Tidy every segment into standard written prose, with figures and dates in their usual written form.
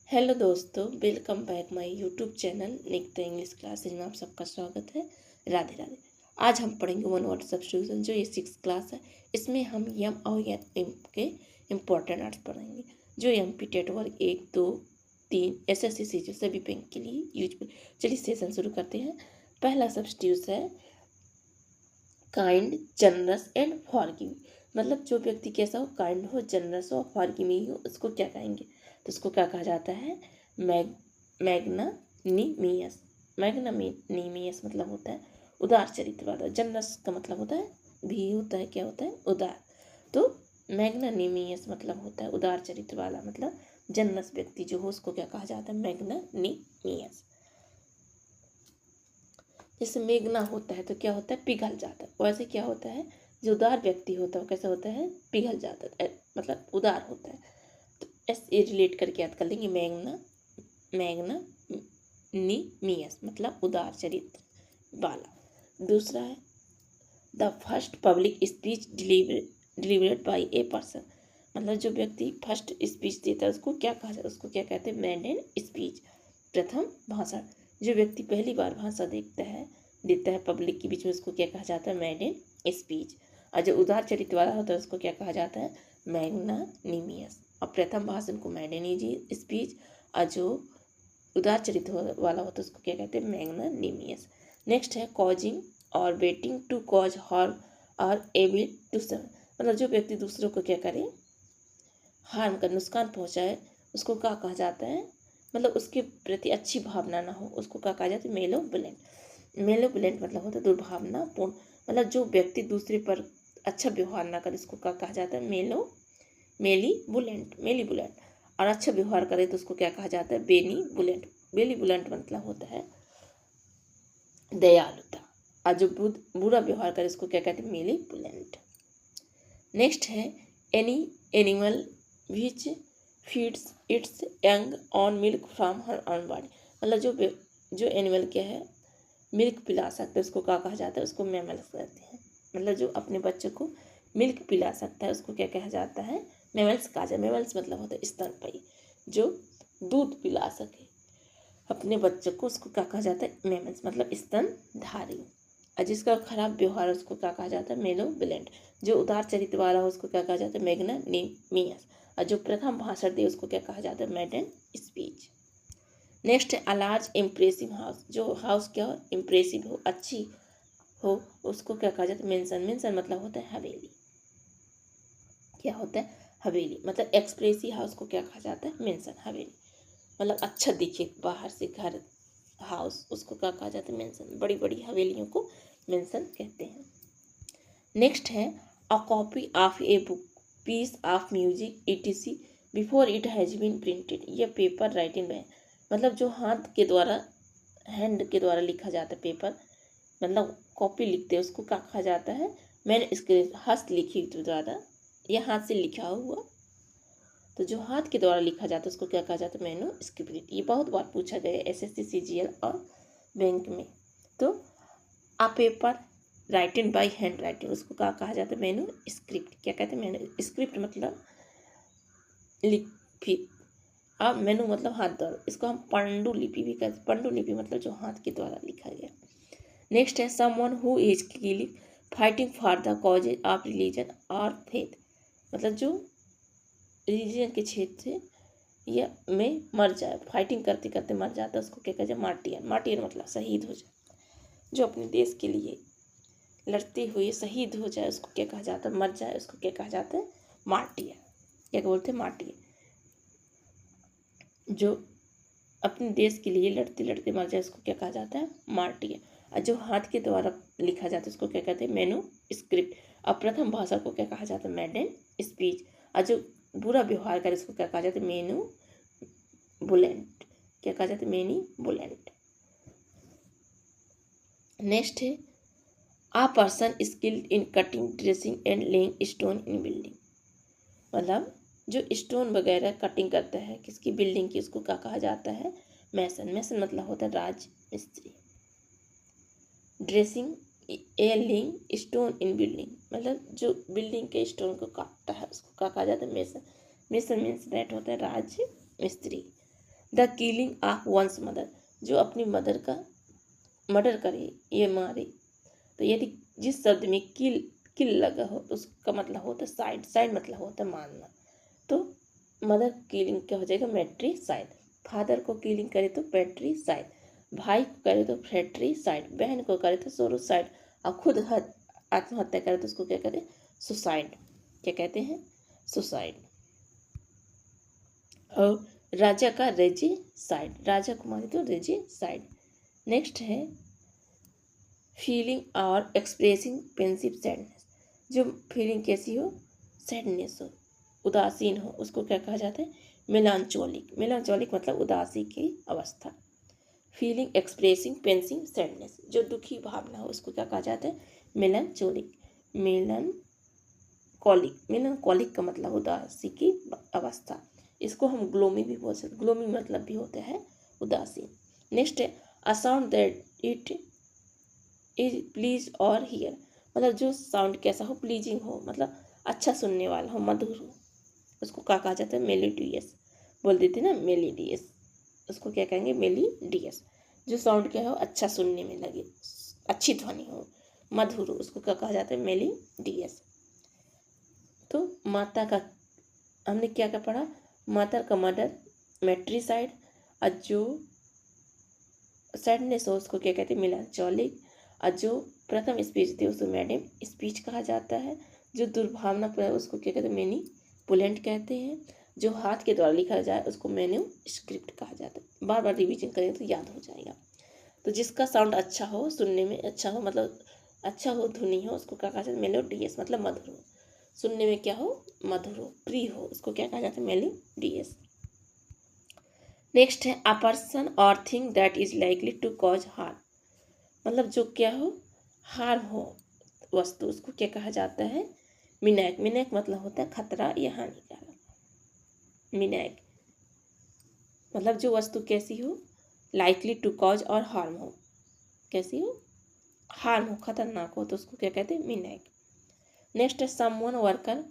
Hello दोस्तों, welcome back my YouTube channel Nikita English classes में आप सबका स्वागत है। राधे राधे। आज हम पढ़ेंगे वन वर्ड सब्स्टिट्यूशन जो ये 6 क्लास है। इसमें हम यम और एम के इम्पोर्टेंट अर्थ पढ़ेंगे जो MP TET work 1, 2, 3 SSC CG सभी बैंक के लिए यूजफुल। चलिए सेशन शुरू करते हैं। पहला सब्स्टिट्यूशन है काइंड, जनरस एंड फॉरगिविंग। मतलब जो व्यक्ति कैसा हो, काइंड हो, जनरस हो, फॉरगिविंग हो, उसको क्या कहेंगे? तो उसको क्या कहा जाता है? मैग्नानिमियस। मैग्नानिमियस मतलब होता है उदार चरित्र वाला। जनरस का मतलब होता है भी होता है, क्या होता है? उदार। तो मैग्नानिमियस मतलब होता है उदार चरित्र वाला। मतलब जनरस व्यक्ति जो हो उसको क्या कहा जाता है? मैग्नानिमियस। जैसे मेघना होता है तो क्या होता है? पिघल जाता है। वैसे क्या होता है? जो उदार व्यक्ति होता है वो कैसा होता है? पिघल जाता है, मतलब उदार होता है। तो ऐसे रिलेट करके याद कर लेंगे। मैग्ना निमियस मतलब उदार चरित्र वाला। दूसरा है the first public speech delivered by a person. मतलब जो व्यक्ति फर्स्ट स्पीच देता है उसको क्या कहा जाता है? उसको क्या कहते हैं? मेडेन स्पीच, प्रथम भाषण। जो व्यक्ति पहली बार भाषण देता है पब्लिक के बीच में, उसको क्या कहा जाता है? Maiden speech. और जो उदार चरित्र वाला होता है उसको क्या कहा जाता है? मैग्नानिमियस। और प्रथम भाषण को मेडेन स्पीच, और जो उदार चरित्र वाला होता है उसको क्या कहते हैं? मैग्नानिमियस। नेक्स्ट है कॉजिंग और वेटिंग टू कॉज हार्म और एविल टू सम। मतलब जो व्यक्ति दूसरों को क्या करे? हार्म कर, नुकसान पहुंचाए, उसको क्या कहा जाता है? मतलब उसके प्रति अच्छी भावना ना हो, उसको क्या कहा जाता है? मेलोवलेंट। मेलोवलेंट मतलब होता है दुर्भावनापूर्ण। मतलब जो व्यक्ति दूसरे पर अच्छा व्यवहार ना करे उसको क्या कहा जाता है? मेलीबुलेंट। और अच्छा व्यवहार करे तो उसको क्या कहा जाता है? बेनीबुलेंट। बेलीबुलेंट मतलब होता है दयालुता। और जो बुरा व्यवहार करे उसको क्या कहते हैं? मेलीबुलेंट। नेक्स्ट है any animal which feeds it's young on milk from her own body. मतलब जो एनिमल क्या है मिल्क पिला सकता है उसको क्या कहा जाता है? उसको मैमल्स कहते हैं। मतलब जो अपने बच्चे को मिल्क पिला सकता है उसको क्या कहा जाता है? मैमल्स कहा जाता है। मैमल्स मतलब होता है स्तनपायी। जो दूध पिला सके अपने बच्चे को उसको क्या कहा जाता है? मैमल्स मतलब स्तनधारी। और जिसका खराब व्यवहार है उसको क्या कहा जाता है? मेलोवलेंट। जो उदार चरित्र वाला हो उसको क्या कहा जाता है? मैग्नानिमियस। और जो प्रथम भाषण दे उसको क्या कहा जाता है? Maiden speech. नेक्स्ट है अ लार्ज इम्प्रेसिव हाउस। जो हाउस क्या हो? इम्प्रेसिव हो, अच्छी हो, उसको क्या कहा जाता है? मेंशन। मेंशन मतलब होता है हवेली। क्या होता है? हवेली। मतलब एक्सप्रेसिव हाउस को क्या कहा जाता है? मेंशन, हवेली। मतलब अच्छा दिखे बाहर से घर, हाउस, उसको क्या कहा जाता है? मेंशन। बड़ी बड़ी हवेलियों को मेंशन कहते हैं। नेक्स्ट है a copy of a book, piece of music etc before it has been printed. यह पेपर राइटिंग है। मतलब जो हाथ के द्वारा, हैंड के द्वारा लिखा जाता है पेपर, मतलब कॉपी लिखते हैं उसको क्या कहा जाता है? मैंने इसके हस्तलिखित द्वारा, यह हाथ से लिखा हुआ। तो जो हाथ के द्वारा लिखा जाता है उसको क्या कहा जाता है? मैन्युस्क्रिप्ट। ये बहुत बार पूछा गया है एसएससी सीजीएल और बैंक में। तो uh paper writing by handwriting उसको क्या कहा जाता है? मैन्युस्क्रिप्ट। क्या कहते हैं? मैन्युस्क्रिप्ट मतलब लिपि। अब मेनू मतलब हाथ द्वारा, इसको हम पांडुलिपि भी कहते हैं। पांडुलिपि मतलब जो हाथ के द्वारा लिखा गया। नेक्स्ट है someone who is killing fighting for the causes of religion और फेथ। मतलब जो रिलीजन के क्षेत्र या में मर जाए, फाइटिंग करते करते मर जाता है उसको क्या कहते हैं? मार्टियर। मार्टियर मतलब शहीद हो जाए। जो अपने देश के लिए लड़ते हुए शहीद हो जाए उसको क्या कहा जाता है? मर जाए उसको क्या कहा जाता है? मार्टियर। क्या बोलते हैं? मार्टियर। जो अपने देश के लिए लड़ते लड़ते मर जाए उसको क्या कहा जाता है? मार्टियर। और जो हाथ के द्वारा लिखा जाता है उसको क्या कहते हैं? मैन्युस्क्रिप्ट। और प्रथम भाषा को क्या कहा जाता है? Maiden speech. और जो बुरा व्यवहार करे उसको क्या कहा जाता है? मैन्युबुलेंट। क्या कहा जाता है? मैन्युबुलेंट। नेक्स्ट है आ person skilled in cutting, dressing and laying stone in building. मतलब जो स्टोन वगैरह कटिंग करता है किसकी? बिल्डिंग की, उसको क्या कहा जाता है? मैसन। मैसन मतलब होता है राज मिस्त्री। Dressing A laying stone in building मतलब जो बिल्डिंग के स्टोन को काटता है उसको क्या कहा जाता है? मेसन। मेसन मीन्स दैट होता है राज मिस्त्री। The killing of one's mother, जो अपनी मदर का मर्डर करे, ये मारे। तो यदि जिस शब्द में किल लगा हो तो उसका मतलब होता है साइड, साइड मतलब होता है मारना। तो मदर किलिंग क्या हो जाएगा, मैट्रिसाइड। फादर को किलिंग करे तो पैट्रिसाइड, भाई को करे तो फ्रैट्रिसाइड, बहन को करे तो सोरोसाइड, और खुद आत्महत्या करे तो उसको क्या कहते हैं, सुसाइड। क्या कहते हैं, सुसाइड। और राजा का रेजिसाइड, राजा को मारे तो रेजिसाइड। नेक्स्ट है फीलिंग और एक्सप्रेसिंग पेंसिव सैडनेस, जो फीलिंग कैसी हो, सैडनेस हो, उदासीन हो, उसको क्या कहा जाता है, मेलांचोलिक। मेलांचोलिक मतलब उदासी की अवस्था। फीलिंग एक्सप्रेसिंग पेंसिव सैडनेस, जो दुखी भावना हो उसको क्या कहा जाता है, मेलांचोलिक। मेलांकॉलिक का मतलब उदासी की अवस्था। इसको हम ग्लोमी भी बोल सकते, ग्लोमी मतलब भी होता है उदासीन। नेक्स्ट है a sound that it is please और हियर, मतलब जो साउंड कैसा हो, प्लीजिंग हो, मतलब अच्छा सुनने वाला हो, मधुर हो, उसको क्या कहा जाता है, मेलोडियस। बोल देते ना मेलोडियस, उसको क्या कहेंगे, मेलोडियस। जो साउंड क्या हो, अच्छा सुनने में लगे, अच्छी ध्वनि हो, मधुर हो, उसको क्या कहा जाता है, मेलोडियस। तो माता का हमने क्या क्या पढ़ा, माता का मर्डर मैट्रिसाइड, और जो सैडनेस हो उसको क्या कहते हैं, मेलांचोलिक, और जो प्रथम स्पीच थी उसको मैडम स्पीच कहा जाता है। जो दुर्भावना पर उसको क्या कहते हैं, मैनिपुलेंट कहते हैं। जो हाथ के द्वारा लिखा जाए उसको मेन्यू स्क्रिप्ट कहा जाता है। बार बार रिवीजन करें तो याद हो जाएगा। तो जिसका साउंड अच्छा हो, सुनने में अच्छा हो, मतलब अच्छा हो, धुनी हो, उसको क्या कहा जाता है, मेलोडियस, मतलब मधुर हो, सुनने में क्या हो, मधुर हो, प्रिय हो, उसको क्या कहा जाता है, मेलोडियस। नेक्स्ट है अ पर्सन और thing that is likely to cause harm, मतलब जो क्या हो, हार्म हो वस्तु, उसको क्या कहा जाता है, मिनैक। मिनैक मतलब होता है खतरा या हानिकारक। मिनैक मतलब जो वस्तु कैसी हो, लाइकली टू कॉज और हार्म हो, कैसी हो, हार्म हो, खतरनाक हो, तो उसको क्या कहते हैं, मिनैक। नेक्स्ट है समवन वर्कर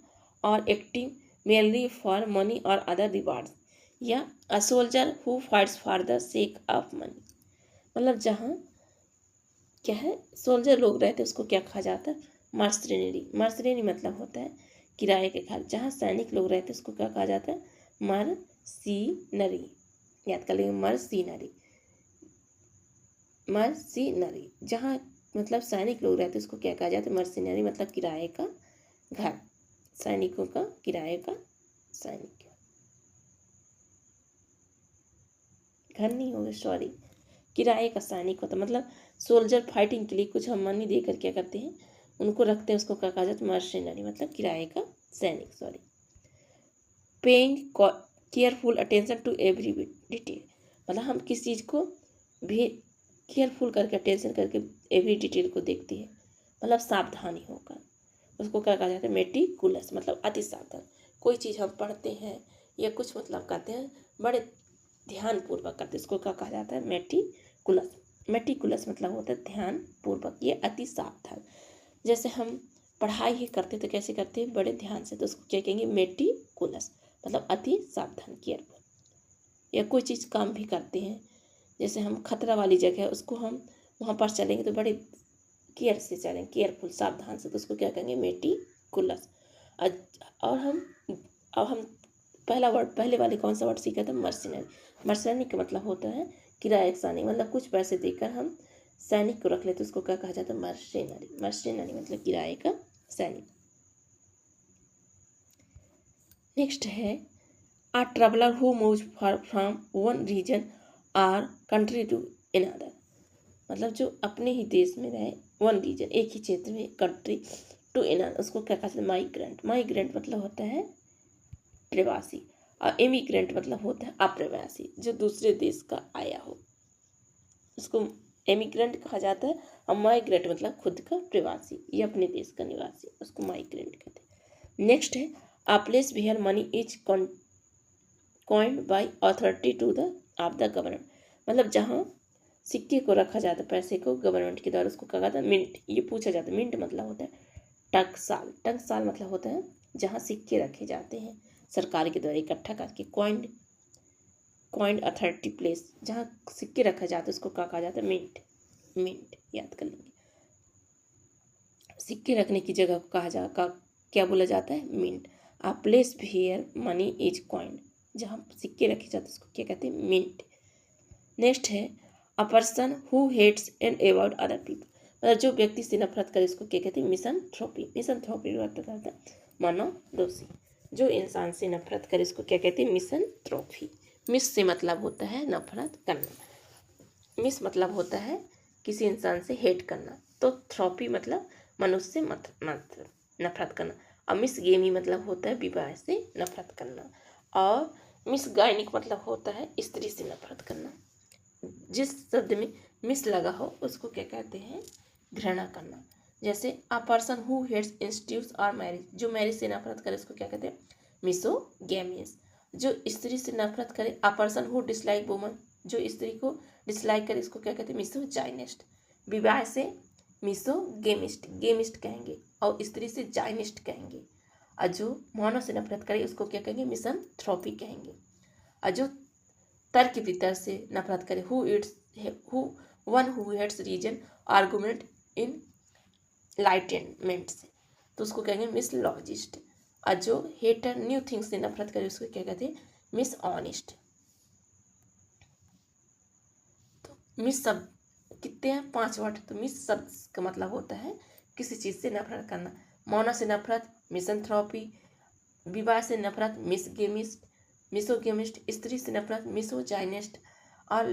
और एक्टिंग मेनली फॉर मनी और अदर रिवार्ड्स, या a soldier who fights for the sake of money, मतलब जहाँ क्या है, सोल्जर लोग रहते हैं उसको क्या कहा जाता है, मर्सनरी। मर्सनरी मतलब होता है किराए के घर। जहाँ सैनिक लोग रहते हैं उसको क्या कहा जाता है, मर्सिनरी। याद कर लेंगे, मर्सिनरी। मर्सिनरी जहाँ मतलब सैनिक लोग रहते हैं उसको क्या कहा जाता है, मर्सिनरी, मतलब किराए का घर, सैनिकों का किराए का सैनिक। घर नहीं होगा, सॉरी, किराए का सैनिक होता, मतलब सोल्जर फाइटिंग के लिए कुछ हम मनी देकर क्या करते हैं, उनको रखते हैं, उसको क्या कहा जाता है, मर्सिनरी, मतलब किराए का सैनिक। Sorry. Paying careful attention to every detail, मतलब हम किस चीज़ को भी केयरफुल करके, अटेंशन करके एवरी डिटेल को देखते हैं, मतलब सावधानी होकर, उसको क्या कहा जाता है, मेटिकुलस, मतलब अति सावधान। कोई चीज़ हम पढ़ते हैं या कुछ मतलब करते हैं, बड़े ध्यानपूर्वक करते हैं, इसको क्या कहा जाता है, मेटिकुलस। मेटिकुलस मतलब होता है ध्यानपूर्वक, ये अति सावधान। जैसे हम पढ़ाई ही करते तो कैसे करते हैं, बड़े ध्यान से, तो उसको क्या कहेंगे, मेटिकुलस, मतलब अति सावधान, केयरफुल। या कोई चीज़ काम भी करते हैं, जैसे हम खतरा वाली जगह है उसको हम वहाँ पर चलेंगे तो बड़े केयर से चलेंगे, केयरफुल, सावधान से, तो उसको क्या कहेंगे, मेटिकुलस। और अब हम पहला वर्ड, पहले वाले कौन सा वर्ड सीखा था, मर्सिनरी। मर्सिनरी का मतलब होता है किराए का सैनिक, मतलब कुछ पैसे देकर हम सैनिक को रख लेते, उसको क्या कहा जाता है, मर्सिनरी। मर्सिनरी मतलब किराए का सैनिक। नेक्स्ट है a traveller who moves from one region और कंट्री टू अनदर, मतलब जो अपने ही देश में रहे, वन रीजन, एक ही क्षेत्र में, कंट्री टू अनदर, उसको क्या कहते हैं, माइग्रेंट। माइग्रेंट मतलब होता है प्रवासी, और इमिग्रेंट मतलब होता है अप्रवासी, जो दूसरे देश का आया हो, उसको एमिग्रेंट कहा जाता है। और माइग्रेंट मतलब खुद का प्रवासी, ये अपने देश का निवासी, उसको माइग्रेंट कहते हैं। नेक्स्ट है a place where money is coined by authority to the of the government, मतलब जहाँ सिक्के को रखा जाता है, पैसे को गवर्नमेंट के द्वारा, उसको कहा जाता है मिंट। ये पूछा जाता है, मिंट मतलब होता है टकसाल। टकसाल मतलब होता है जहाँ सिक्के रखे जाते हैं सरकार के द्वारा इकट्ठा करके, कॉइन्ड कॉइंड अथॉरिटी प्लेस, जहाँ सिक्के रखा जाता है उसको क्या कहा जाता है? मिंट। मिंट याद कर लेंगे, सिक्के रखने की जगह को क्या बोला जाता है? Mint. A place here money is coined, जहाँ सिक्के रखे जाते हैं उसको क्या कहते हैं? मिंट। नेक्स्ट है a person who hates and avoid other people, मतलब जो व्यक्ति से नफरत करे उसको क्या कहते हैं? मिसनथ्रोपी। मिसनथ्रोपी मतलब होता है मनोदोषी। जो इंसान से नफरत करे उसको क्या कहते हैं? मिसनथ्रोपी। मिस से मतलब होता है नफरत करना, मिस मतलब होता है किसी इंसान से हेट करना, तो थ्रोपी मतलब मनुष्य से नफरत करना। और मिस गेमी मतलब होता है विवाह से नफरत करना। और मिस गायनिक मतलब होता है स्त्री से नफरत करना। जिस शब्द में मिस लगा हो उसको क्या कहते हैं? घृणा करना। जैसे a person who hates institutes और मैरिज, जो मैरिज से नफरत करे उसको क्या कहते हैं? मिसोगैमियस। जो स्त्री से नफरत करे, अ पर्सन हु डिसलाइक वुमन, जो स्त्री को डिसलाइक करे इसको क्या कहते हैं? मिसोजाइनिस्ट। विवाह से मिसोगेमिस्ट, गेमिस्ट कहेंगे, और स्त्री से जाइनिस्ट कहेंगे। और जो मौनों से नफरत करे उसको क्या कहेंगे? मिसनथ्रोपी कहेंगे। और जो तर्क वितर्क से नफरत करे, one who hates reason argument enlightenment से, तो उसको कहेंगे मिसलॉजिस्ट। और जो हेटर न्यू थिंग्स से नफरत करे उसको क्या कहते हैं? Miss honest. तो मिस शब्द कितने हैं? 5 वर्ड। तो मिस शब्द का मतलब होता है किसी चीज़ से नफरत करना। मौना से नफरत मिसनथ्रोपी, विवाह से नफरत मिसोगेमिस्ट, स्त्री से नफरत मिसोजाइनिस्ट, और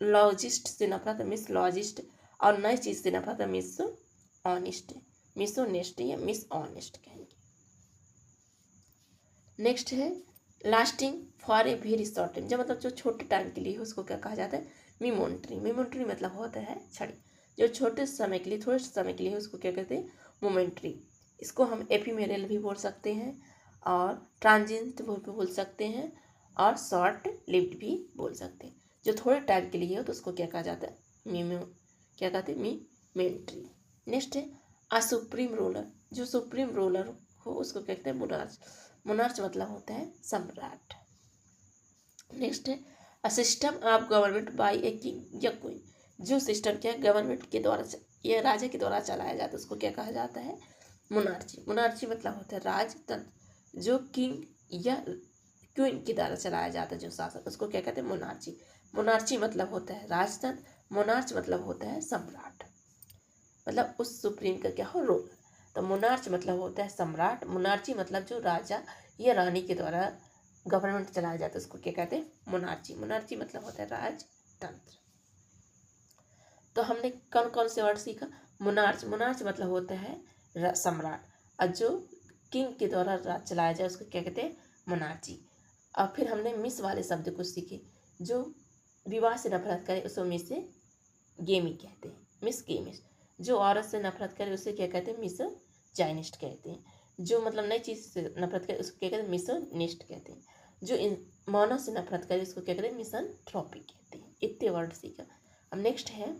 लॉजिस्ट से नफरत मिसलॉजिस्ट, और नई चीज़ से नफरत मिसोऑनेस्ट, मिसोनेस्ट या मिसऑनेस्ट कहेंगे। नेक्स्ट है lasting for a very short time, जब मतलब जो छोटे टाइम के लिए है उसको क्या कहा जाता है? मिमोमेंट्री। मिमोमेंट्री मतलब होता है छड़ी, जो छोटे समय के लिए, थोड़े समय के लिए है उसको क्या कहते हैं? मोमेंट्री। इसको हम एफिमेरल भी बोल सकते हैं, और ट्रांजिएंट भी बोल सकते हैं, और शॉर्ट लिव्ड भी बोल सकते हैं। जो थोड़े टाइम के लिए हो तो उसको क्या कहा जाता है? क्या कहते हैं? मिमेंट्री। नेक्स्ट है अ सुप्रीम रूलर, जो सुप्रीम रूलर हो उसको क्या कहते हैं? मोनार्च। मोनार्च मतलब होता है सम्राट। नेक्स्ट है a system of government by a king या क्वीन, जो सिस्टम क्या गवर्नमेंट के द्वारा या राजा के द्वारा चलाया जाता है उसको क्या कहा जाता है? मोनार्ची। मोनार्ची मतलब होता है राजतंत्र। जो किंग या क्वीन के द्वारा चलाया जाता है जो शासन, उसको क्या कहते हैं? मोनार्ची। मोनार्ची मतलब होता है राजतंत्र, मोनार्च मतलब होता है सम्राट, मतलब उस सुप्रीम का क्या हो? रोल। तो मोनार्च मतलब होता है सम्राट, मोनार्ची मतलब जो राजा या रानी के द्वारा गवर्नमेंट चलाया जाता है उसको क्या कहते हैं? मोनार्ची। मोनार्ची मतलब होता है राजतंत्र। तो हमने कौन कौन से वर्ड सीखा? मोनार्च। मोनार्च मतलब होता है सम्राट, और जो किंग के द्वारा राज चलाया जाए उसको क्या कहते हैं? मोनार्ची। और फिर हमने मिस वाले शब्द को सीखे, जो विवाह से नफरत करे उसको मिस से गेमी कहते हैं, मिस गेमिस्ट। जो औरत से नफरत करे उसे क्या कहते हैं? मिस जाइनिस्ट कहते हैं। जो मतलब नई चीज़ से नफरत करे उसको क्या कहते हैं? मिसोनिस्ट कहते हैं। जो इन मानव से नफरत करे उसको क्या कहते हैं? मिसनथ्रोपी कहते हैं। इतने वर्ड सीखा। अब नेक्स्ट है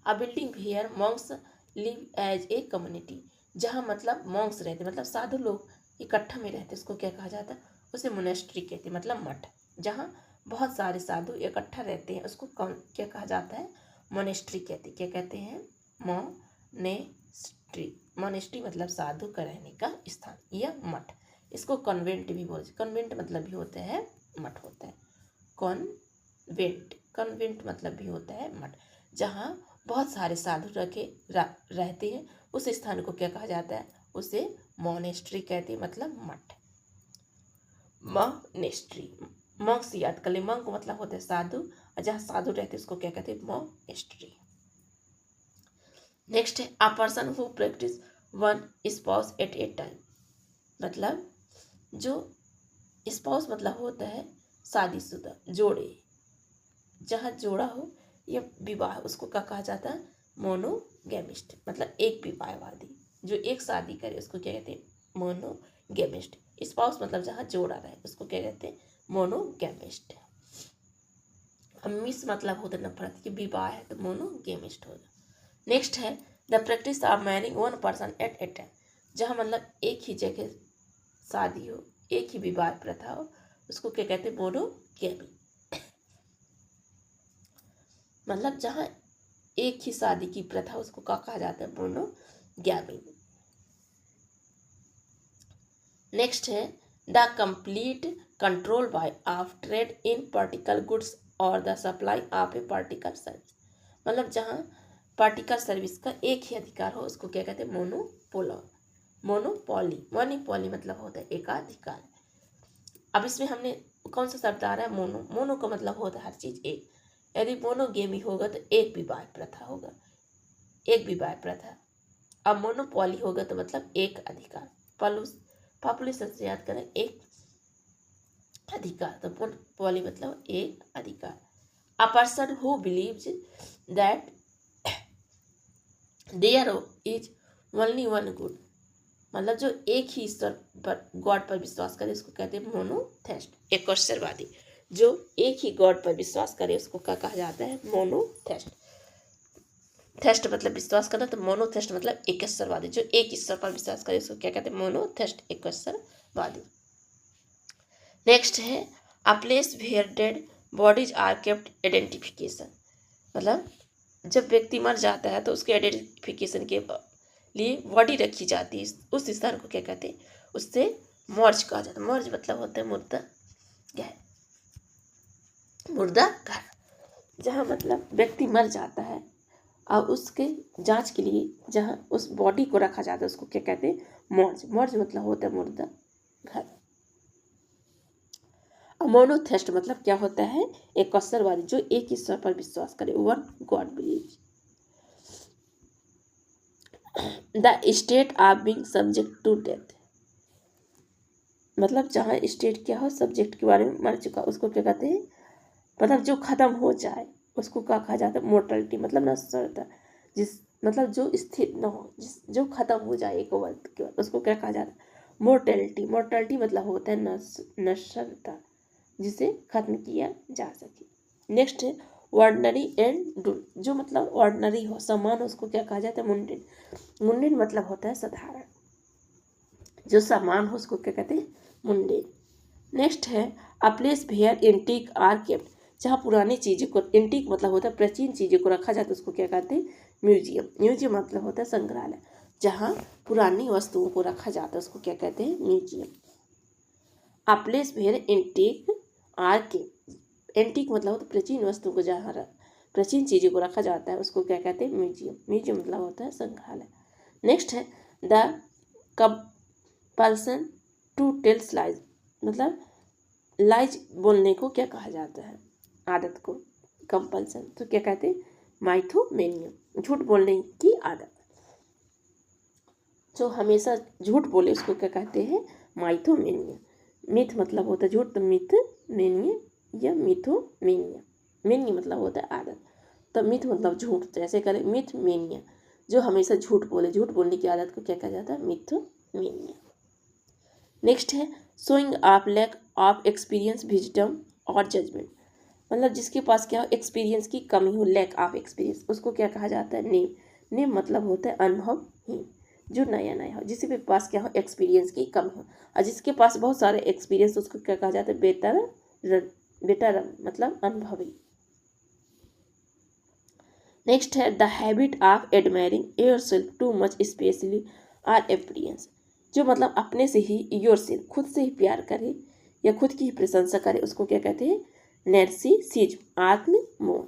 a building here monks live as a community, जहाँ मतलब मॉन्क्स रहते मतलब साधु लोग इकट्ठा में रहते उसको क्या कहा जाता है? उसे मोनेस्ट्री कहते हैं, मतलब मठ। जहाँ बहुत सारे साधु इकट्ठा रहते हैं उसको क्या कहा जाता है? मोनेस्ट्री कहते हैं। क्या कहते हैं? मोनेस्ट्री। मोनेस्ट्री मतलब साधु का रहने का स्थान या मठ। इसको कन्वेंट भी बोलते, कन्वेंट मतलब भी होता है मठ होता है। कॉन्वेंट, कन्वेंट मतलब भी होता है मठ। जहाँ बहुत सारे साधु रहते हैं उस स्थान को क्या कहा जाता है? उसे मोनेस्ट्री कहते हैं, मतलब मठ। मोनेस्ट्री। मॉन्क से याद कर ले, मॉन्क मतलब होता है साधु, और जहाँ साधु रहते हैं उसको क्या कहते हैं? मोनेस्ट्री। नेक्स्ट है a person who practice one spouse at a time, मतलब जो स्पाउस मतलब होता है शादीशुदा जोड़े, जहाँ जोड़ा हो या विवाह उसको क्या कहा जाता है? मोनोगैमिस्ट, मतलब एक विवाहवादी जो एक शादी करे उसको क्या कहते हैं? मोनोगैमिस्ट। स्पाउस मतलब जहाँ जोड़ा रहे उसको क्या कहते हैं? मोनोगैमिस्ट। अब मिस मतलब होता है नफरत, की विवाह है तो मोनोगैमिस्ट होगा। नेक्स्ट है the practice of marrying one person at a time, जहाँ मतलब एक ही जगह शादी हो, एक ही विवाह प्रथा हो, उसको क्या कहते हैं? मोनोगैमी। मतलब जहाँ एक ही शादी की प्रथा, उसको क्या कहा जाता है? मोनोगैमी। नेक्स्ट है the complete control by of trade in particular goods और the supply of a particular service. मतलब जहाँ पार्टिकल सर्विस का एक ही अधिकार हो, उसको क्या कहते हैं? मोनोपोली। मोनोपोली मतलब होता है एकाधिकार। अब इसमें हमने कौन सा शब्द आ रहा है? मोनो का मतलब होता है हर चीज एक। यदि मोनोगेमी होगा तो एक विवाह प्रथा होगा, एक विवाह प्रथा। अब मोनोपोली होगा तो मतलब एक अधिकार। पॉपुलेशन से याद करें, एक अधिकार, तो मोनोपोली मतलब एक अधिकार। A person who believes that there is only one good, मतलब जो एक ही ईश्वर पर, गॉड पर विश्वास करे, उसको कहते हैं मोनोथेस्ट, एकश्वरवादी। जो एक ही गॉड पर विश्वास करे उसको क्या कहा जाता है? मोनोथेस्ट। थेस्ट मतलब विश्वास करना, तो मोनोथेस्ट मतलब एकश्वरवादी। जो एक ईश्वर पर विश्वास करे उसको क्या कहते हैं? मोनोथेस्ट, एकश्वरवादी। नेक्स्ट है a place where dead bodies are kept identification. मतलब जब व्यक्ति मर जाता है तो उसके आइडेंटिफिकेशन के लिए बॉडी रखी जाती है, उस स्थान को क्या कहते हैं? उससे मॉर्ज कहा जाता है। मॉर्ज मतलब होता है मुर्दा घर, मुर्दा घर। जहाँ मतलब व्यक्ति मर जाता है और उसके जांच के लिए जहाँ उस बॉडी को रखा जाता है उसको क्या कहते हैं? मॉर्ज। मॉर्ज मतलब होता है मुर्दा घर। और मोनोथेस्ट मतलब क्या होता है? एकश्वरवादी, जो एक ईश्वर पर विश्वास करे, one god believe. The state of being subject to death, मतलब जहाँ स्टेट क्या हो, सब्जेक्ट के बारे में, मर चुका, उसको क्या कहते हैं? मतलब जो खत्म हो जाए उसको क्या कहा जाता है? मोर्टलिटी, मतलब नश्वरता। जिस मतलब जो स्थिर न हो, जो खत्म हो जाए एक वक्त के बाद, उसको क्या कहा जाता है? मोर्टेलिटी। मोर्टेलिटी मतलब होता है नश्वरता, जिसे खत्म किया जा सके। नेक्स्ट है ऑर्डिनरी एंड डुल, जो मतलब ऑर्डिनरी हो, समान, उसको क्या कहा जाता है? मुंडेन। मुंडेन मतलब होता है साधारण, जो समान हो उसको क्या कहते हैं? मुंडेन। नेक्स्ट है a place where antique are kept, जहाँ पुरानी चीज़ों को, एंटीक मतलब होता है प्राचीन चीज़ों को रखा जाता है, उसको क्या कहते हैं? म्यूजियम। म्यूजियम मतलब होता है संग्रहालय, जहाँ पुरानी वस्तुओं को रखा जाता है उसको क्या कहते हैं? Museum. A place where antique are kept, antique मतलब होता है प्राचीन वस्तुओं को, जहाँ प्राचीन चीज़ों को रखा जाता है उसको क्या कहते हैं? म्यूजियम। म्यूजियम मतलब होता है संग्रहालय। नेक्स्ट है the compulsion to tells lies, मतलब लाइज बोलने को क्या कहा जाता है? आदत को कंपल्सन, तो क्या कहते हैं? माइथोमेनिया, झूठ बोलने की आदत। जो हमेशा झूठ बोले उसको क्या कहते हैं? माइथोमेनिया। मिथ मतलब होता है झूठ, तो मिथ मेनिया या मिथोमेनिया। मेनिया मतलब होता है आदत, तो मिथ मतलब झूठ, तो ऐसे करें मिथ मेनिया। जो हमेशा झूठ बोले, झूठ बोलने की आदत को क्या कहा जाता है? मिथोमेनिया। नेक्स्ट है showing of lack of experience, wisdom और जजमेंट, मतलब जिसके पास क्या हो? एक्सपीरियंस की कमी हो, लैक ऑफ एक्सपीरियंस, उसको क्या कहा जाता है? नेम। नेम मतलब होता है अनुभवहीन, जो नया नया हो, जिसके पास क्या हो? एक्सपीरियंस की कमी हो। और जिसके पास बहुत सारे एक्सपीरियंस, उसको क्या कहा जाता है? बेटर मतलब अनुभवी। नेक्स्ट है the habit of admiring yourself too much specially our appearance, जो मतलब अपने से ही, योर सेल्फ खुद से ही प्यार करे या खुद की ही प्रशंसा करे, उसको क्या कहते हैं? नैर्सिसिज्म, आत्म मोह।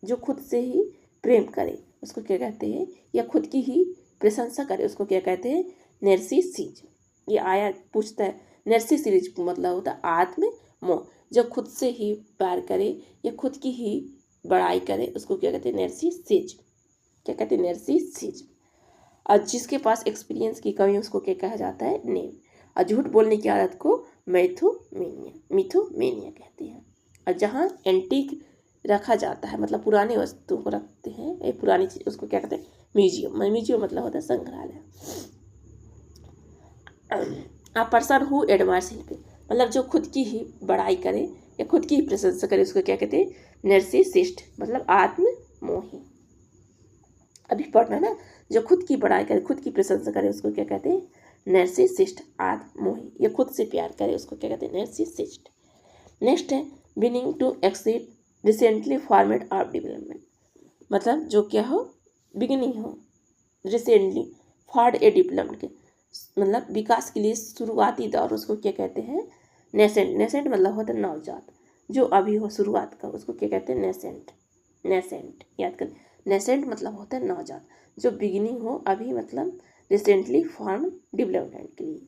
जो खुद से ही प्रेम करे उसको क्या कहते हैं? या खुद की ही प्रशंसा करे उसको क्या कहते हैं? नैर्सिसिज्म। ये आया पूछता है, नैर्सिसिज्म मतलब होता है आत्म मोह। जो खुद से ही प्यार करे या खुद की ही बड़ाई करे उसको क्या कहते हैं? नैर्सिसिज्म। क्या कहते हैं? नैर्सिसिज्म। और जिसके पास एक्सपीरियंस की कमी उसको क्या कहा जाता है? नेम। और झूठ बोलने की आदत को मिथोमेनिया कहते हैं। और जहाँ एंटीक रखा जाता है, मतलब पुरानी वस्तुओं को रखते हैं, एक पुरानी चीज, उसको क्या कहते हैं? म्यूजियम। म्यूजियम मतलब होता है संग्रहालय। आ पर्सन हु एडमायर्स हिमसेल्फ, मतलब जो खुद की ही बड़ाई करे या खुद की ही प्रशंसा करे उसको क्या कहते हैं? नैर्सिसिस्ट, मतलब आत्ममोही। अभी पढ़ना ना, जो खुद की बड़ाई करे, खुद की प्रशंसा करे उसको क्या कहते हैं? नैर्सिसिस्ट, आत्ममोही। या खुद से प्यार करे उसको क्या कहते हैं? नैर्सिसिस्ट। नेक्स्ट है beginning to exceed recently formed of development, मतलब जो क्या हो, बिगिनिंग हो, रिसेंटली फॉर्ड ए डेवलपमेंट के, मतलब विकास के लिए शुरुआती दौर, उसको क्या कहते हैं, नेसेंट। नेसेंट मतलब होता है नवजात, जो अभी हो शुरुआत का, उसको क्या कहते हैं, नेसेंट। नेसेंट याद कर, नेसेंट मतलब होता है नवजात, जो बिगिनिंग हो अभी, मतलब रिसेंटली फॉर्म डेवलपमेंट के लिए।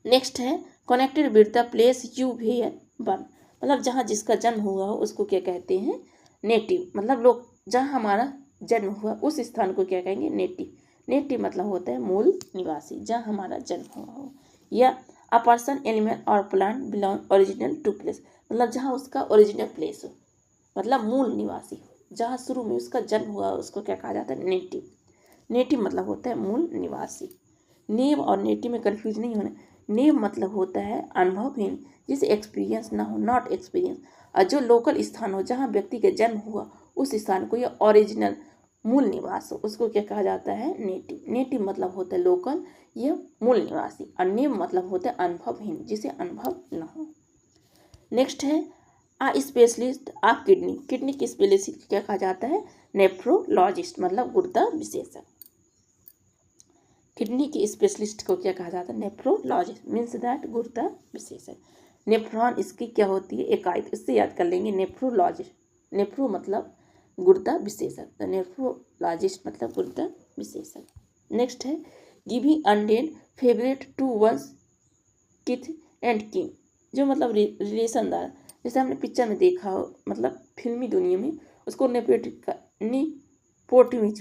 नेक्स्ट है connected with the place you where born, मतलब जहाँ जिसका जन्म हुआ हो उसको क्या कहते हैं, नेटिव, मतलब लोग जहाँ हमारा जन्म हुआ उस स्थान को क्या कहेंगे, नेटिव। नेटिव मतलब होता है मूल निवासी, जहाँ हमारा जन्म हुआ हो। या अ पर्सन, एनिमल और plant belong original to place, मतलब जहाँ उसका ओरिजिनल प्लेस हो, मतलब मूल निवासी हो, जहाँ शुरू में उसका जन्म हुआ उसको क्या कहा जाता है, नेटिव। नेटिव मतलब होता है मूल निवासी। नेव और नेटिव में कंफ्यूज नहीं होना। नेव मतलब होता है अनुभवहीन, जिसे एक्सपीरियंस ना हो, नॉट एक्सपीरियंस। और जो लोकल स्थान हो, जहाँ व्यक्ति का जन्म हुआ उस स्थान को, या ओरिजिनल मूल निवास हो, उसको क्या कहा जाता है, नेटिव। नेटिव मतलब होता है लोकल या मूल निवासी, और नेव मतलब होता है अनुभवहीन, जिसे अनुभव न हो। नेक्स्ट है आ स्पेशलिस्ट ऑफ किडनी। किडनी की स्पेशलिस्ट क्या कहा जाता है, नेफ्रोलॉजिस्ट, मतलब गुर्दा विशेषज्ञ। किडनी के स्पेशलिस्ट को क्या कहा जाता है, नेफ्रोलॉजिस्ट, मीन्स दैट गुर्दा विशेषज्ञ। नेफ्रॉन इसकी क्या होती है, इकाई, तो इससे याद कर लेंगे, नेफ्रोलॉजिस्ट। नेफ्रो मतलब गुर्दा विशेषज्ञ, तो नेफ्रोलॉजिस्ट मतलब गुर्दा विशेषज्ञ। नेक्स्ट है giving undue favourite to one's kith and kin, जो मतलब रिलेशनदार, जैसे हमने पिक्चर में देखा हो, मतलब फिल्मी दुनिया में उसको नेपोटिज्म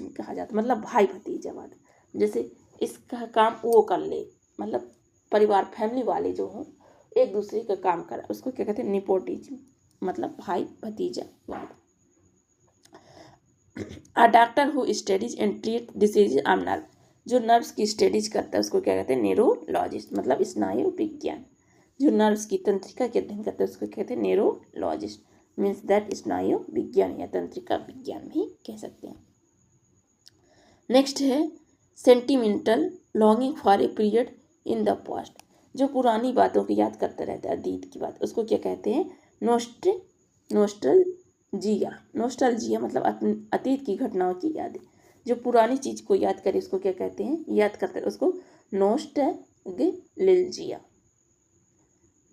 कहा जाता है, मतलब भाई भतीजावाद। जैसे इसका काम वो कर ले, मतलब परिवार फैमिली वाले जो हों एक दूसरे का काम करे, उसको क्या कहते हैं, नेपोटिज्म, मतलब भाई भतीजावाद। A doctor who studies and treat disease of nerve, जो नर्व्स की स्टडीज करता है उसको क्या कहते हैं, न्यूरोलॉजिस्ट, मतलब स्नायु विज्ञान। जो नर्व्स की तंत्रिका के अध्ययन करता है उसको कहते हैं न्यूरोलॉजिस्ट, मीन्स दैट स्नायु विज्ञान या तंत्रिका विज्ञान भी कह सकते हैं। नेक्स्ट है sentimental longing for a period in the past, जो पुरानी बातों की याद करता रहता है, अतीत की बात, उसको क्या कहते हैं, नोस्टैल्जिया। नोस्टैल्जिया मतलब अतीत की घटनाओं की याद, जो पुरानी चीज को याद करे उसको क्या कहते हैं, याद करते हैं उसको नोस्टैल्जिया।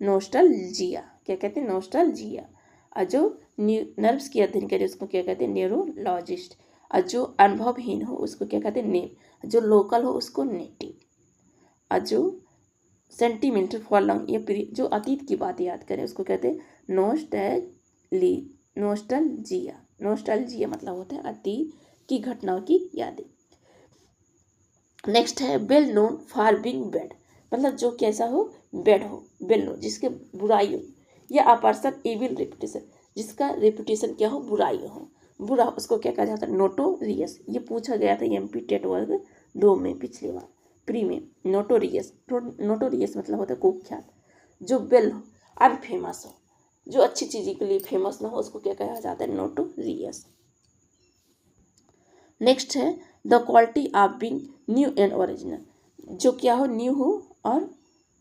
नोस्टैल्जिया क्या कहते हैं, नोस्टैल्जिया। और जो नर्व्स की अध्ययन करे उसको क्या कहते हैं, न्यूरोलॉजिस्ट। और जो अनुभवहीन हो उसको क्या कहते हैं, नेव। जो लोकल हो उसको नेटिव। और जो सेंटिमेंटल फॉर लॉन्ग, ये जो अतीत की बात याद करें उसको कहते हैं नोस्टैल्जिया। नोस्टैल्जिया मतलब होता है अतीत की घटनाओं की यादें। नेक्स्ट है well known for being bad, मतलब जो कैसा हो, बैड हो, वेल नोन जिसके बुराई हो, या अ पर्सन इविल रेपुटेशन, जिसका रेपुटेशन क्या हो, बुराई हो, बुरा, उसको क्या कहा जाता है, नोटोरियस। ये पूछा गया था एमपी टेट वर्ग 2 में पिछली बार प्री में। नोटोरियस, नोटोरियस मतलब होता है कुख्यात। जो वेल हो, अनफेमस हो, जो अच्छी चीज़ के लिए फेमस ना हो उसको क्या कहा जाता है, नोटोरियस। नेक्स्ट है the quality of being new and original, जो क्या हो, न्यू हो और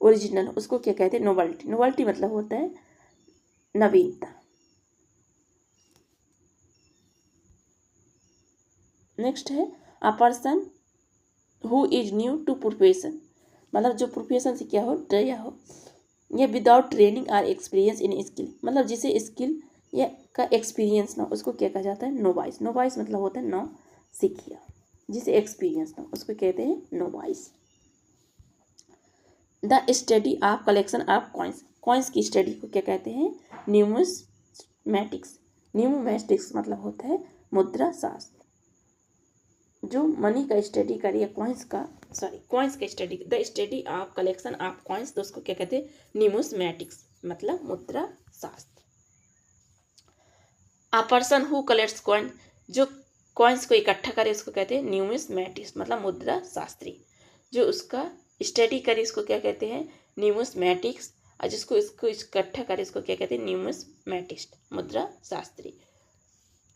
ओरिजिनल हो, उसको क्या कहते हैं, नोवेल्टी। नोवेल्टी मतलब होता है नवीनता। नेक्स्ट है a person who is new to profession, मतलब जो प्रोफेशन से क्या हो, नया हो, या विदाउट ट्रेनिंग और एक्सपीरियंस इन स्किल, मतलब जिसे स्किल या का एक्सपीरियंस ना, उसको क्या कहा जाता है, नोवाइस। नोवाइस मतलब होता है नौ सिखिया, जिसे एक्सपीरियंस ना उसको कहते हैं novice. The study of collection of coins, coins की स्टडी को क्या कहते हैं, न्यूमिस्मैटिक्स। न्यूमिस्मैटिक्स मतलब होता है मुद्रा शास्त्र। जो मनी का स्टडी करिए, कॉइन्स का study, the study of collection of coins, तो उसको क्या कहते हैं, न्यूमिस्मैटिक्स, मतलब मुद्रा शास्त्र। अ पर्सन हु कलेक्ट्स कॉइन, जो कॉइन्स को इकट्ठा करे उसको कहते हैं न्यूमिस्मैटिक्स, मतलब मुद्रा शास्त्री। जो उसका स्टडी करे उसको क्या कहते हैं, न्यूमिस्मैटिक्स। और जिसको इसको इकट्ठा करे उसको क्या कहते हैं, न्यूमिस्मैटिस्ट, मुद्रा शास्त्री।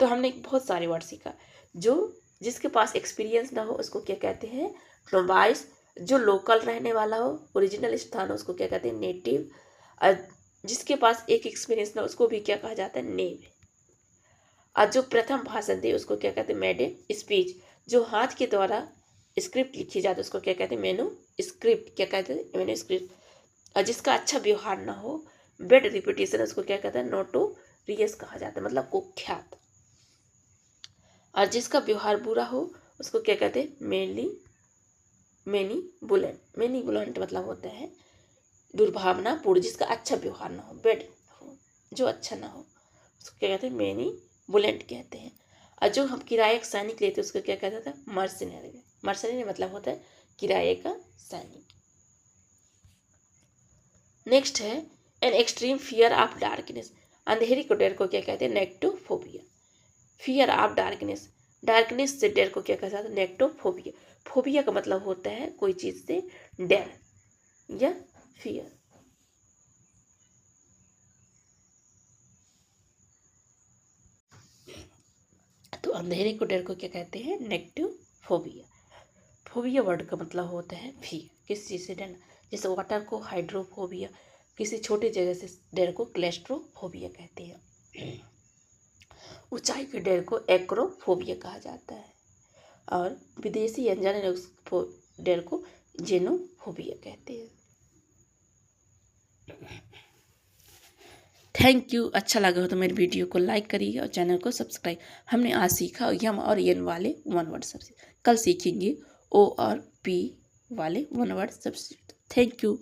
तो हमने बहुत सारे वर्ड सीखा। जो जिसके पास एक्सपीरियंस ना हो उसको क्या कहते हैं, नोवाइस। जो लोकल रहने वाला हो, ओरिजिनल स्थान हो, उसको क्या कहते हैं, नेटिव। जिसके पास एक एक्सपीरियंस ना उसको भी क्या कहा जाता है, नेव। और जो प्रथम भाषण दे उसको क्या कहते हैं, मेड ए स्पीच। जो हाथ के द्वारा स्क्रिप्ट लिखी जाती है उसको क्या कहते हैं, मेनू स्क्रिप्ट। क्या कहते हैं, मेनू स्क्रिप्ट। और जिसका अच्छा व्यवहार ना हो, बेड रिपीटेशन, उसको क्या कहते हैं, नोटोरियस कहा जाता है, मतलब कुख्यात। और जिसका व्यवहार बुरा हो उसको क्या कहते हैं, मेनी बुलेंट मतलब होता है दुर्भावनापूर्ण। जिसका अच्छा व्यवहार ना हो, बेड हो, जो अच्छा ना हो, उसको क्या कहते हैं, मेनी बुलेंट कहते हैं। और जो हम किराए का सैनिक लेते हैं उसको क्या कहता था, मर्सनरी। मर्सनरी मतलब होता है किराए का सैनिक। नेक्स्ट है an extreme fear of darkness. अंधेरे को, डर को क्या कहते हैं, नेक्टोफोबिया। फियर ऑफ डार्कनेस, डार्कनेस से डर को क्या कहता है, नेक्टोफोबिया। फोबिया का मतलब होता है कोई चीज से डर या फियर। तो अंधेरे को, डर को क्या कहते हैं, नेगेटिव फोबिया। फोबिया वर्ड का मतलब होता है फियर, किसी चीज से डरना। जैसे वाटर को हाइड्रोफोबिया, किसी छोटी जगह से डर को क्लेस्ट्रोफोबिया कहते हैं। ऊंचाई के डर को एक्रोफोबिया कहा जाता है। और विदेशी अनजाने डर को जेनोफोबिया कहते हैं। Thank you. अच्छा लगा हो तो मेरी वीडियो को लाइक करिए और चैनल को सब्सक्राइब। हमने आज सीखा यम और एन वाले वन वर्ड सब्सिट्यूट। कल सीखेंगे ओ और पी वाले one word substitute. Thank you.